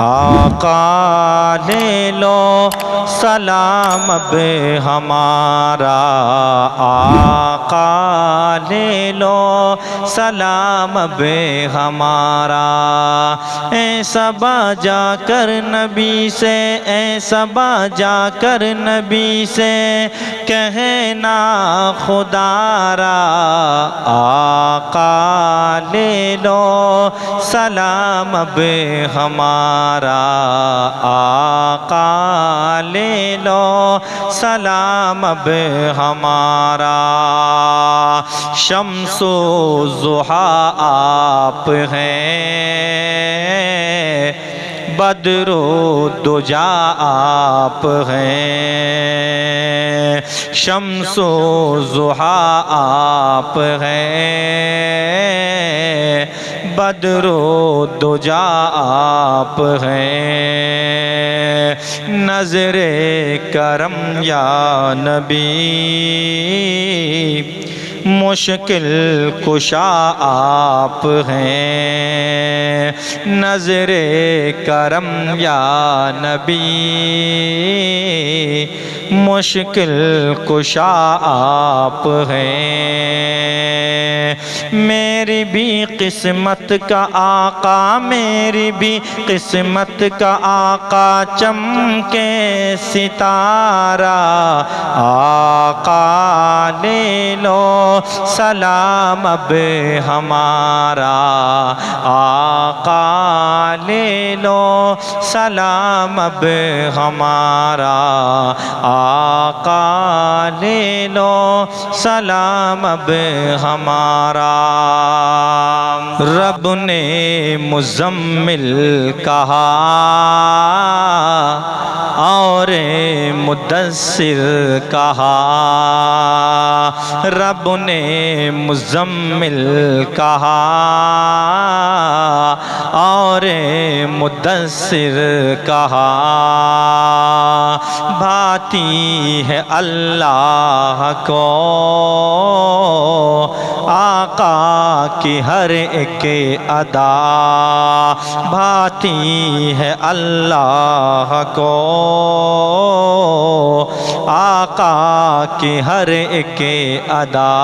آقا لے لو سلام اب ہمارا، آقا لے لو سلام اب ہمارا۔ اے صبا جا کر نبی سے، اے صبا جا کر نبی سے کہنا خدا را، آقا لے لو سلام اب ہمارا، آقا لے لو سلام اب ہمارا۔ شمس و ضحیٰ آپ ہیں، بدر و دجا آپ ہیں، شمس و ضحیٰ آپ ہیں، بدر و دجا آپ ہیں۔ نظر کرم یا نبی مشکل کشا آپ ہیں، نظر کرم یا نبی مشکل کشا آپ ہیں۔ میری بھی قسمت کا آقا، میری بھی قسمت کا آقا چمکے ستارہ، آقا لے لو سلام اب ہمارا، آقا لے لو سلام اب ہمارا، آقا لے لو سلام اب ہمارا۔ رب نے مزمل کہا اور مدثر کہا، رب نے مزمل کہا اور مدثر کہا، بھاتی ہے اللہ کو آقا کی ہر ایک ادا، بھاتی ہے اللہ کو آقا کی ہر ایک ادا۔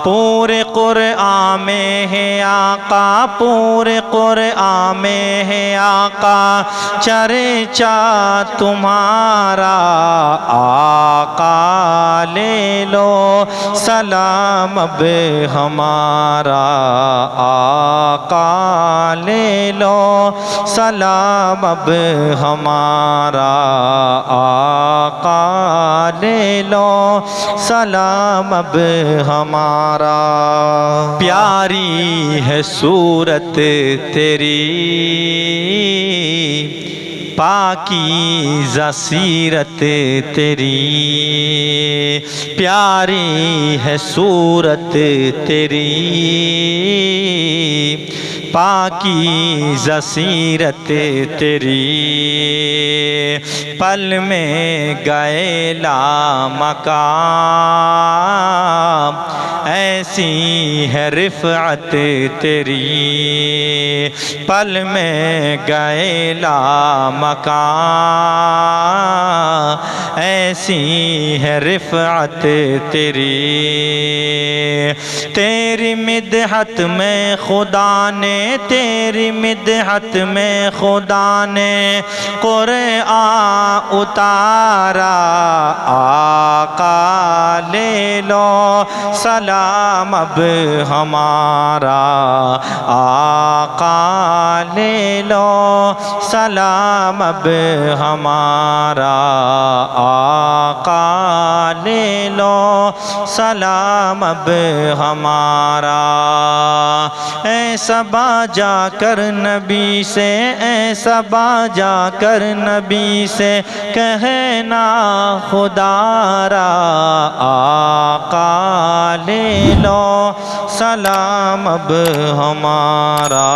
پورے قرآن میں ہے آقا، پورے قرآن میں ہے آقا چرچا تمہارا، آقا لے لو سلام اب ہمارا، آقا لے لو سلام اب ہمارا، آقا لے لو سلام اب ہمارا۔ پیاری ہے صورت تیری، پاکیزہ سیرت تیری، پیاری ہے صورت تیری، پاکیزہ سیرت تیری، پل میں گئے لامقام، ایسی ہے رفعت تیری، پل میں گئے لامقام، ایسی ہے رفعت تیری۔ تیری مدحت میں خدا نے، تیری مدحت میں خدا نے قرآن اتارا، آقا لے لو سلام اب ہمارا، آقا لے لو سلام اب ہمارا، آقا لے لو سلام اب ہمارا۔ اے صبا جا کر نبی سے، اے صبا جا کر نبی سے کہنا خدا را، آقا لے لو سلام اب ہمارا،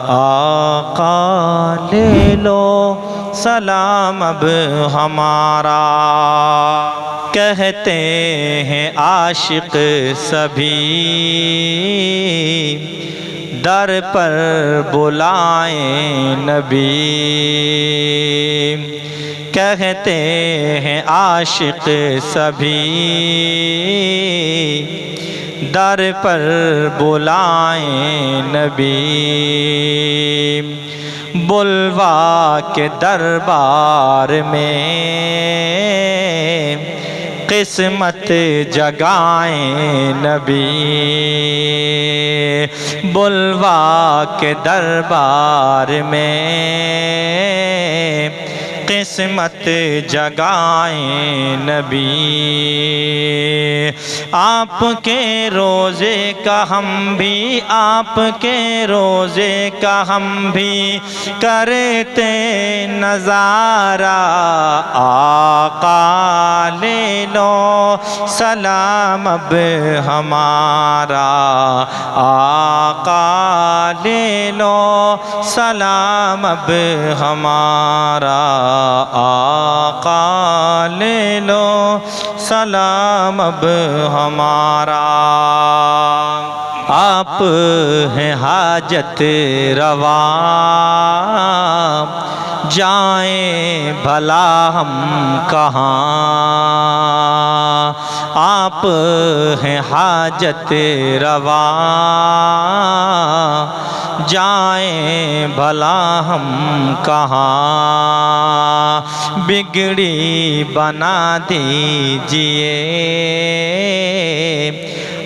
آقا لے لو سلام اب ہمارا۔ کہتے ہیں عاشق سبھی در پر بلائیں نبی، کہتے ہیں عاشق سبھی در پر بلائیں نبی، بلوا کے دربار میں قسمت جگائیں نبی، بلوا کے دربار میں قسمت جگائیں نبی، آپ کے روزے کا ہم بھی، آپ کے روزے کا ہم بھی کرتے نظارہ، آقا لے لو سلام اب ہمارا، آقا لے لو سلام اب ہمارا، آقا لے لو سلام اب ہمارا، آپ ہیں حاجت روا، جائیں بھلا ہم کہاں، آپ ہیں حاجت روا، جائیں بھلا ہم کہاں، بگڑی بنا دیجئے،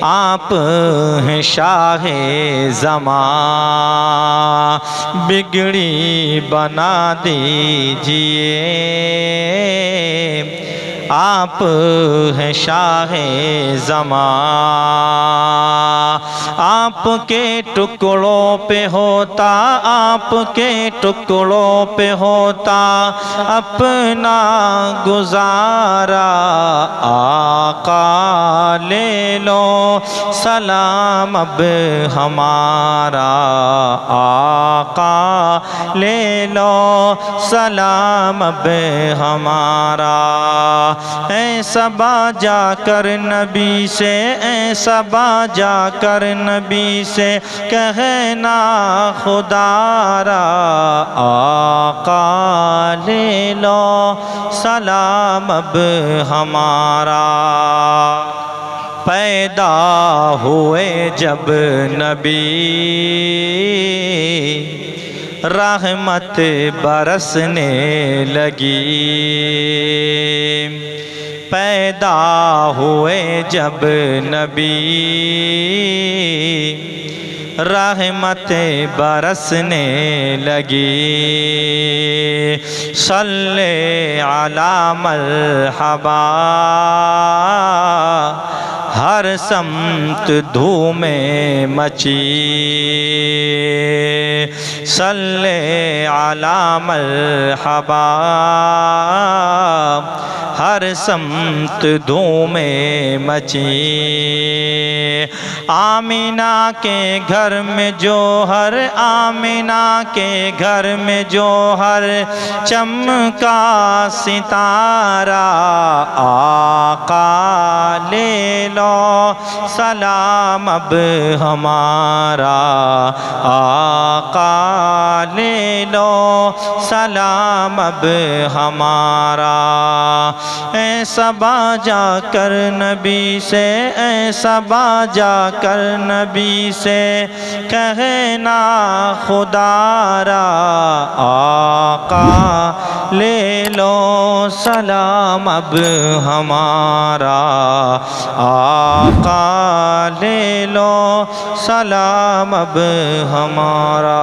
آپ ہیں شاہ زمان، بگڑی بنا دیجئے، آپ ہیں شاہ زمان، آپ کے ٹکڑوں پہ ہوتا، آپ کے ٹکڑوں پہ ہوتا اپنا گزارا، آقا لے لو سلام اب ہمارا، آقا لے لو سلام اب ہمارا، ایسا باجا کر نبی سے، ایسا باجا کر نبی سے کہنا خدا را، آقا لے لو سلام اب ہمارا، پیدا ہوئے جب نبی رحمت برسنے لگی، پیدا ہوئے جب نبی رحمت برسنے لگی، صلی علی مرحبا ہر سمت دھومیں مچی، صلی علی مرحبا ہر سمت دھومیں مچی، آمینہ کے گھر میں جوہر، آمینہ کے گھر میں جوہر چمکا ستارہ، آقا لے لو سلام اب ہمارا، آقا لے لو سلام اب ہمارا، ایسا باجا کر نبی سے، ایسا باجا کر نبی سے کہنا خدا را، آقا لے لو سلام اب ہمارا، آقا لے لو سلام اب ہمارا۔